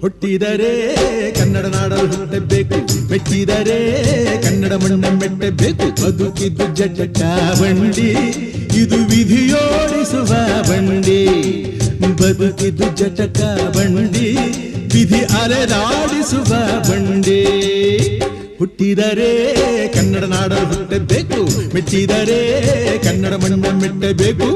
ಹುಟ್ಟಿದರೆ ಕನ್ನಡ ನಾಡಲು ಹುಟ್ಟಬೇಕು, ಮೆಟ್ಟಿದರೆ ಕನ್ನಡ ಮಣ್ಣ ಮೆಟ್ಟಬೇಕು. ಬದುಕಿದ್ದು ಜಟಕ ಬಂಡಿ, ಇದು ವಿಧಿಯೋಡಿಸುವ ಬಂಡಿ. ಬದುಕಿದ್ದು ಜಟಕ ಬಂಡಿ, ವಿಧಿ ಅಲೆದಾಡಿಸುವ ಬಂಡಿ. ಹುಟ್ಟಿದರೆ ಕನ್ನಡ ನಾಡಲು ಹುಟ್ಟಬೇಕು, ಮೆಟ್ಟಿದರೆ ಕನ್ನಡ ಮಣ್ಣ ಮೆಟ್ಟಬೇಕು.